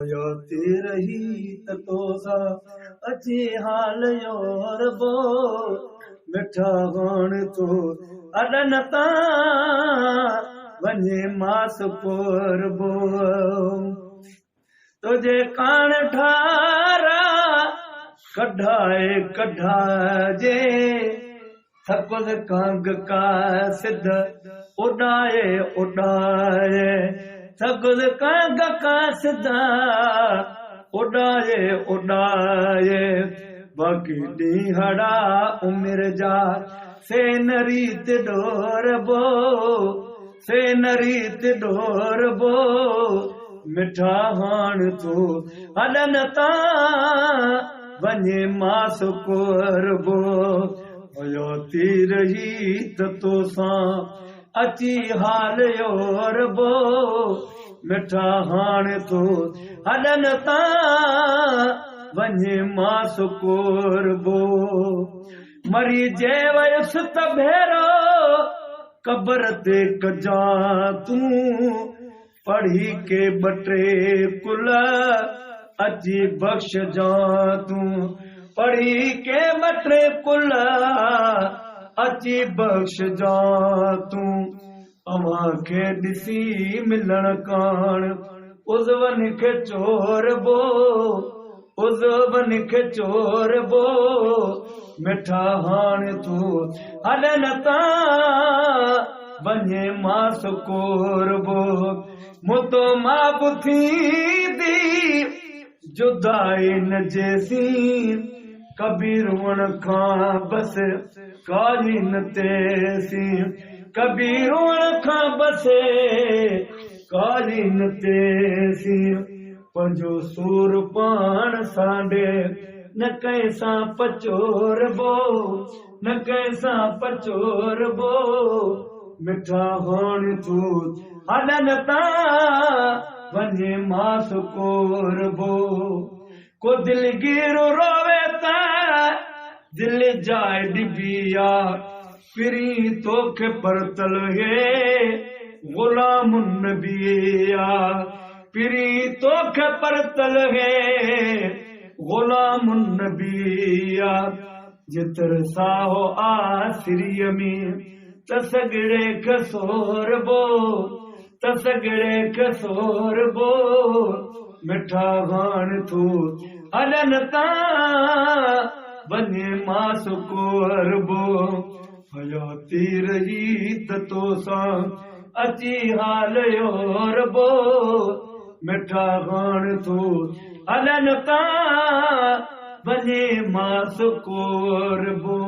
योती रही तोसा अची हाल योर बो मिठा गण तो अडनता वने मास पोर बो तुझे कान ठारा कढ़ाए कढ़ाजे थकुल कांग का सिद्ध उड़ाए उड़ाए थकुल कांग का सिद्धा उड़ाए उड़ाए बाकी ॾींहड़ा उमिर जा से नरीत डोरबो से नरीत डोरबो मिठा हाण तो हलन ता वने मास कोरबो योती रही तो सा अची हाल योरबो मिठा हाण तो हलन ता वने मास कोरबो मरी जे वयस त भेरो कब्र ते कजा तू पढ़ी के बटे कुल अजी बख्श जा तू पढ़ी के बटे कुल अजी बख्श जा तू अमा के दिसी मिलन कान उजवन के चोर बो उजवन के चोर बो मिठा हाण तू हलन ता वने मास कोरबो मुतो मां बुथी दी जुदाई न जैसी कबीर वण खां बस काली न तेसी कबीर वण खां बस काली न तेसी पंजो सूर पाण सांडे न कैसा पचोरबो न कैसा पचोरबो मिठा हाण तू हलन ता वने मास कोरबो को दिलगीर रोवे ता दिल जाए डिबिया फिरी तोखे परतल है गुलाम नबिया फिरी तोखे परतल है गुलाम नबिया जितर साहो आसिरिय में तसगड़े कसोरबो तसगड़े कसोरबो मिठा हाण तू हलन ता वने मास कोरबो हयोती रही तो सा अची हाल योरबो मिठा हाण तू हलन ता वने मास कोरबो।